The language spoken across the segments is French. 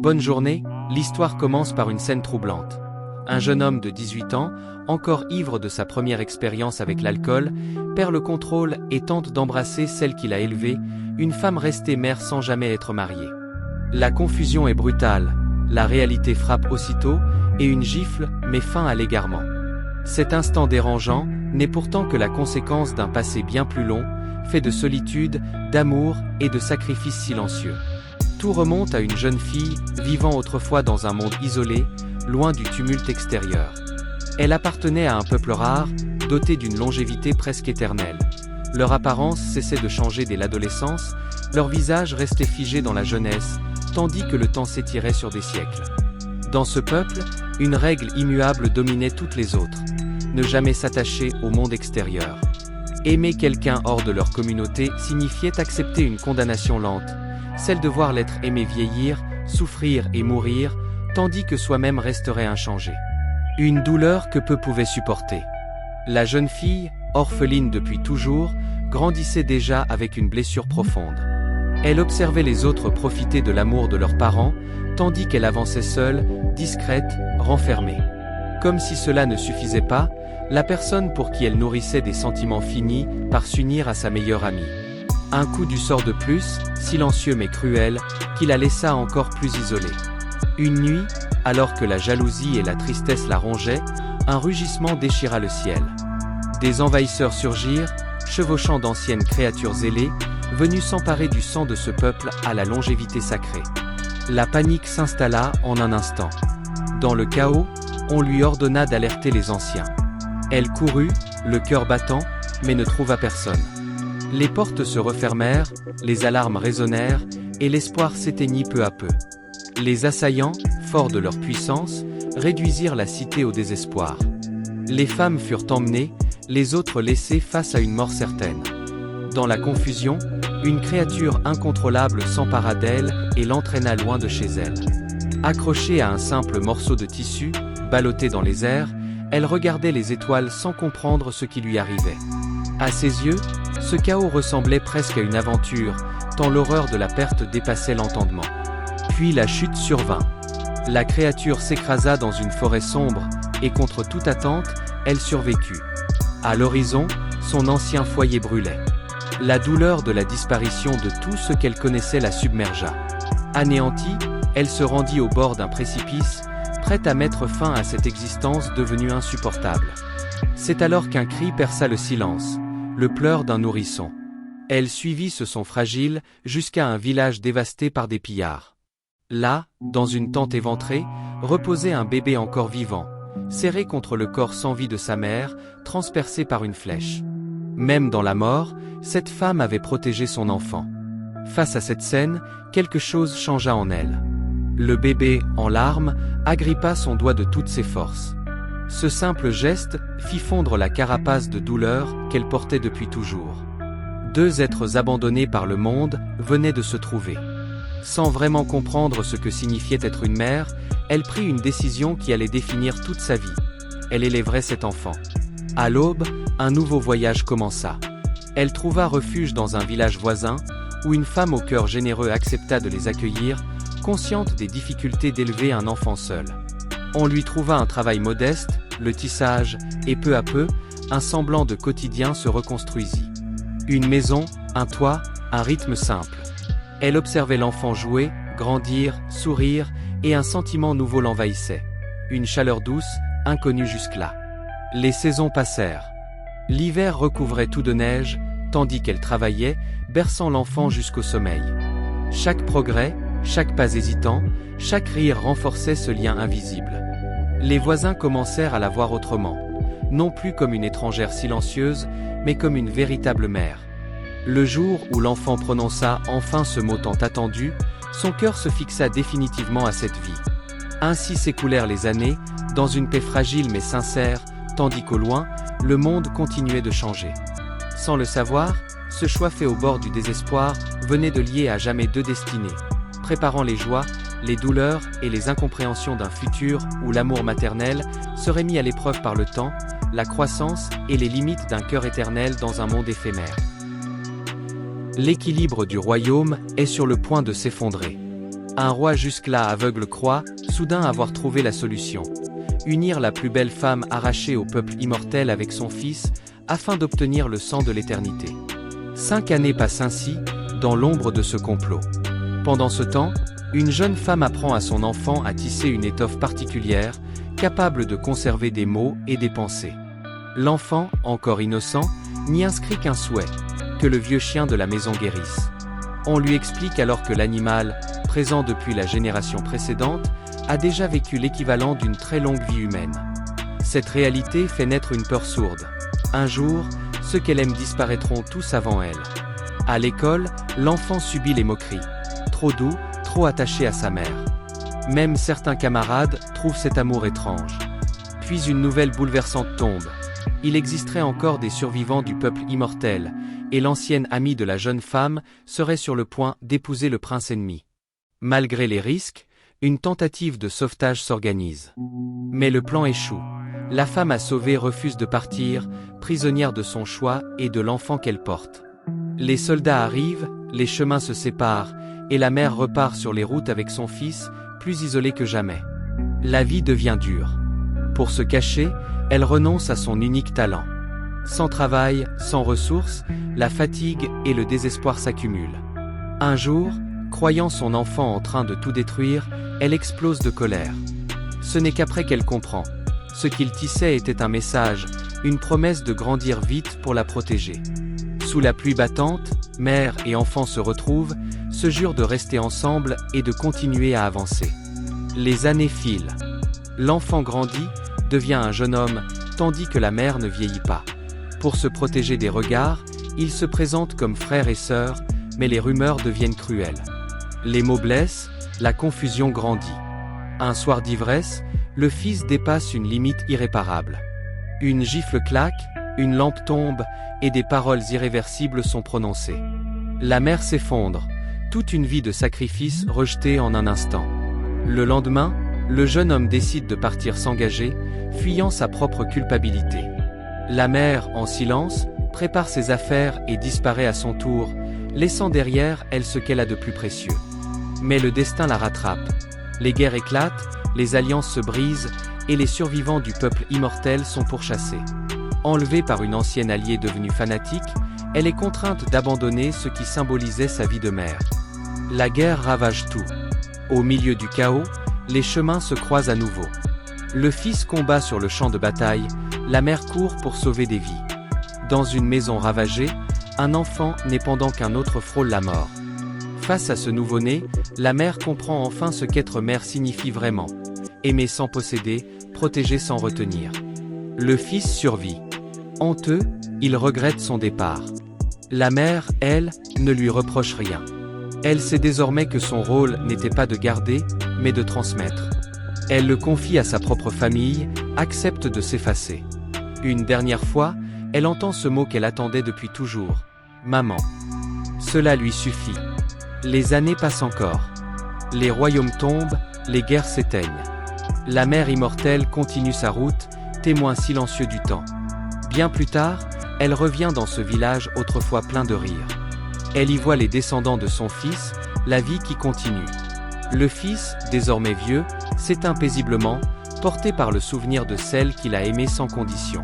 bonne journée, l'histoire commence par une scène troublante. Un jeune homme de 18 ans, encore ivre de sa première expérience avec l'alcool, perd le contrôle et tente d'embrasser celle qu'il a élevée, une femme restée mère sans jamais être mariée. La confusion est brutale, la réalité frappe aussitôt, et une gifle met fin à l'égarement. Cet instant dérangeant n'est pourtant que la conséquence d'un passé bien plus long, fait de solitude, d'amour et de sacrifices silencieux. Tout remonte à une jeune fille, vivant autrefois dans un monde isolé, loin du tumulte extérieur. Elle appartenait à un peuple rare, doté d'une longévité presque éternelle. Leur apparence cessait de changer dès l'adolescence, leur visage restait figé dans la jeunesse, tandis que le temps s'étirait sur des siècles. Dans ce peuple, une règle immuable dominait toutes les autres. Ne jamais s'attacher au monde extérieur. Aimer quelqu'un hors de leur communauté signifiait accepter une condamnation lente, celle de voir l'être aimé vieillir, souffrir et mourir, tandis que soi-même resterait inchangé. Une douleur que peu pouvaient supporter. La jeune fille, orpheline depuis toujours, grandissait déjà avec une blessure profonde. Elle observait les autres profiter de l'amour de leurs parents, tandis qu'elle avançait seule, discrète, renfermée. Comme si cela ne suffisait pas, la personne pour qui elle nourrissait des sentiments finit par s'unir à sa meilleure amie. Un coup du sort de plus, silencieux mais cruel, qui la laissa encore plus isolée. Une nuit, alors que la jalousie et la tristesse la rongeaient, un rugissement déchira le ciel. Des envahisseurs surgirent, chevauchant d'anciennes créatures ailées, venues s'emparer du sang de ce peuple à la longévité sacrée. La panique s'installa en un instant. Dans le chaos, on lui ordonna d'alerter les anciens. Elle courut, le cœur battant, mais ne trouva personne. Les portes se refermèrent, les alarmes résonnèrent, et l'espoir s'éteignit peu à peu. Les assaillants, forts de leur puissance, réduisirent la cité au désespoir. Les femmes furent emmenées, les autres laissées face à une mort certaine. Dans la confusion, une créature incontrôlable s'empara d'elle et l'entraîna loin de chez elle. Accrochée à un simple morceau de tissu, ballottée dans les airs, elle regardait les étoiles sans comprendre ce qui lui arrivait. À ses yeux, ce chaos ressemblait presque à une aventure, tant l'horreur de la perte dépassait l'entendement. Puis la chute survint. La créature s'écrasa dans une forêt sombre, et contre toute attente, elle survécut. À l'horizon, son ancien foyer brûlait. La douleur de la disparition de tout ce qu'elle connaissait la submergea. Anéantie, elle se rendit au bord d'un précipice, prête à mettre fin à cette existence devenue insupportable. C'est alors qu'un cri perça le silence, le pleur d'un nourrisson. Elle suivit ce son fragile, jusqu'à un village dévasté par des pillards. Là, dans une tente éventrée, reposait un bébé encore vivant, serré contre le corps sans vie de sa mère, transpercé par une flèche. Même dans la mort, cette femme avait protégé son enfant. Face à cette scène, quelque chose changea en elle. Le bébé, en larmes, agrippa son doigt de toutes ses forces. Ce simple geste fit fondre la carapace de douleur qu'elle portait depuis toujours. Deux êtres abandonnés par le monde venaient de se trouver. Sans vraiment comprendre ce que signifiait être une mère, elle prit une décision qui allait définir toute sa vie. Elle élèverait cet enfant. À l'aube, un nouveau voyage commença. Elle trouva refuge dans un village voisin, où une femme au cœur généreux accepta de les accueillir, consciente des difficultés d'élever un enfant seul. On lui trouva un travail modeste, le tissage, et peu à peu, un semblant de quotidien se reconstruisit. Une maison, un toit, un rythme simple. Elle observait l'enfant jouer, grandir, sourire, et un sentiment nouveau l'envahissait. Une chaleur douce, inconnue jusque-là. Les saisons passèrent. L'hiver recouvrait tout de neige, tandis qu'elle travaillait, berçant l'enfant jusqu'au sommeil. Chaque progrès, chaque pas hésitant, chaque rire renforçait ce lien invisible. Les voisins commencèrent à la voir autrement, non plus comme une étrangère silencieuse, mais comme une véritable mère. Le jour où l'enfant prononça enfin ce mot tant attendu, son cœur se fixa définitivement à cette vie. Ainsi s'écoulèrent les années, dans une paix fragile mais sincère, tandis qu'au loin, le monde continuait de changer. Sans le savoir, ce choix fait au bord du désespoir venait de lier à jamais deux destinées, préparant les joies, les douleurs et les incompréhensions d'un futur où l'amour maternel serait mis à l'épreuve par le temps, la croissance et les limites d'un cœur éternel dans un monde éphémère. L'équilibre du royaume est sur le point de s'effondrer. Un roi jusque-là aveugle croit, soudain avoir trouvé la solution. Unir la plus belle femme arrachée au peuple immortel avec son fils, afin d'obtenir le sang de l'éternité. 5 années passent ainsi, dans l'ombre de ce complot. Pendant ce temps, une jeune femme apprend à son enfant à tisser une étoffe particulière, capable de conserver des mots et des pensées. L'enfant, encore innocent, n'y inscrit qu'un souhait, que le vieux chien de la maison guérisse. On lui explique alors que l'animal, présent depuis la génération précédente, a déjà vécu l'équivalent d'une très longue vie humaine. Cette réalité fait naître une peur sourde. Un jour, ceux qu'elle aime disparaîtront tous avant elle. À l'école, l'enfant subit les moqueries. Trop doux, trop attaché à sa mère. Même certains camarades trouvent cet amour étrange. Puis une nouvelle bouleversante tombe. Il existerait encore des survivants du peuple immortel, et l'ancienne amie de la jeune femme serait sur le point d'épouser le prince ennemi. Malgré les risques, une tentative de sauvetage s'organise. Mais le plan échoue. La femme à sauver refuse de partir, prisonnière de son choix et de l'enfant qu'elle porte. Les soldats arrivent, les chemins se séparent, et la mère repart sur les routes avec son fils, plus isolé que jamais. La vie devient dure. Pour se cacher, elle renonce à son unique talent. Sans travail, sans ressources, la fatigue et le désespoir s'accumulent. Un jour, croyant son enfant en train de tout détruire, elle explose de colère. Ce n'est qu'après qu'elle comprend. Ce qu'il tissait était un message, une promesse de grandir vite pour la protéger. Sous la pluie battante, mère et enfant se retrouvent, se jurent de rester ensemble et de continuer à avancer. Les années filent. L'enfant grandit, devient un jeune homme, tandis que la mère ne vieillit pas. Pour se protéger des regards, ils se présentent comme frères et sœurs, mais les rumeurs deviennent cruelles. Les mots blessent, la confusion grandit. Un soir d'ivresse, le fils dépasse une limite irréparable. Une gifle claque, une lampe tombe, et des paroles irréversibles sont prononcées. La mère s'effondre, toute une vie de sacrifice rejetée en un instant. Le lendemain, le jeune homme décide de partir s'engager, fuyant sa propre culpabilité. La mère, en silence, prépare ses affaires et disparaît à son tour, laissant derrière elle ce qu'elle a de plus précieux. Mais le destin la rattrape. Les guerres éclatent, les alliances se brisent, et les survivants du peuple immortel sont pourchassés. Enlevée par une ancienne alliée devenue fanatique, elle est contrainte d'abandonner ce qui symbolisait sa vie de mère. La guerre ravage tout. Au milieu du chaos, les chemins se croisent à nouveau. Le fils combat sur le champ de bataille, la mère court pour sauver des vies. Dans une maison ravagée, un enfant naît pendant qu'un autre frôle la mort. Face à ce nouveau-né, la mère comprend enfin ce qu'être mère signifie vraiment. Aimer sans posséder, protéger sans retenir. Le fils survit. Honteux, il regrette son départ. La mère, elle, ne lui reproche rien. Elle sait désormais que son rôle n'était pas de garder, mais de transmettre. Elle le confie à sa propre famille, accepte de s'effacer. Une dernière fois, elle entend ce mot qu'elle attendait depuis toujours. Maman. Cela lui suffit. Les années passent encore. Les royaumes tombent, les guerres s'éteignent. La mère immortelle continue sa route, témoin silencieux du temps. Bien plus tard, elle revient dans ce village autrefois plein de rire. Elle y voit les descendants de son fils, la vie qui continue. Le fils, désormais vieux, s'éteint paisiblement, porté par le souvenir de celle qu'il a aimée sans condition.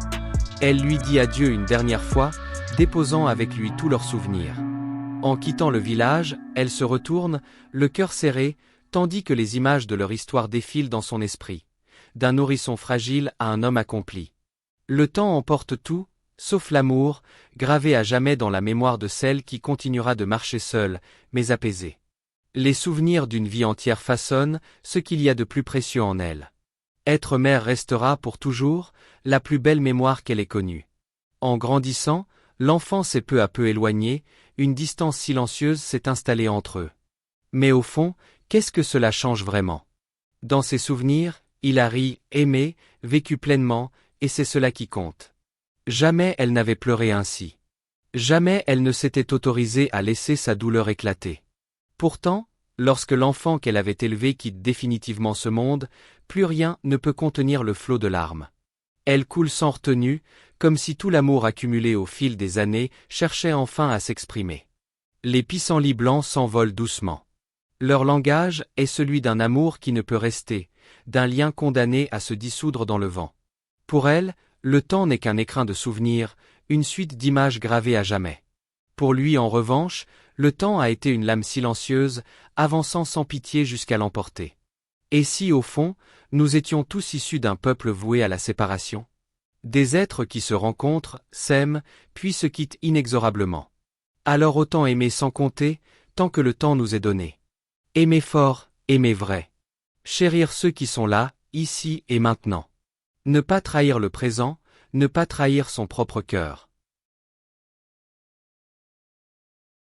Elle lui dit adieu une dernière fois, déposant avec lui tous leurs souvenirs. En quittant le village, elle se retourne, le cœur serré, tandis que les images de leur histoire défilent dans son esprit. D'un nourrisson fragile à un homme accompli. Le temps emporte tout, sauf l'amour, gravé à jamais dans la mémoire de celle qui continuera de marcher seule, mais apaisée. Les souvenirs d'une vie entière façonnent ce qu'il y a de plus précieux en elle. Être mère restera pour toujours la plus belle mémoire qu'elle ait connue. En grandissant, l'enfant s'est peu à peu éloigné, une distance silencieuse s'est installée entre eux. Mais au fond, qu'est-ce que cela change vraiment? Dans ses souvenirs, il a ri, aimé, vécu pleinement, et c'est cela qui compte. Jamais elle n'avait pleuré ainsi. Jamais elle ne s'était autorisée à laisser sa douleur éclater. Pourtant, lorsque l'enfant qu'elle avait élevé quitte définitivement ce monde, plus rien ne peut contenir le flot de larmes. Elle coule sans retenue, comme si tout l'amour accumulé au fil des années cherchait enfin à s'exprimer. Les pissenlits blancs s'envolent doucement. Leur langage est celui d'un amour qui ne peut rester, d'un lien condamné à se dissoudre dans le vent. Pour elles, le temps n'est qu'un écrin de souvenirs, une suite d'images gravées à jamais. Pour lui en revanche, le temps a été une lame silencieuse, avançant sans pitié jusqu'à l'emporter. Et si au fond, nous étions tous issus d'un peuple voué à la séparation? Des êtres qui se rencontrent, s'aiment, puis se quittent inexorablement. Alors autant aimer sans compter, tant que le temps nous est donné. Aimer fort, aimer vrai. Chérir ceux qui sont là, ici et maintenant. Ne pas trahir le présent, ne pas trahir son propre cœur.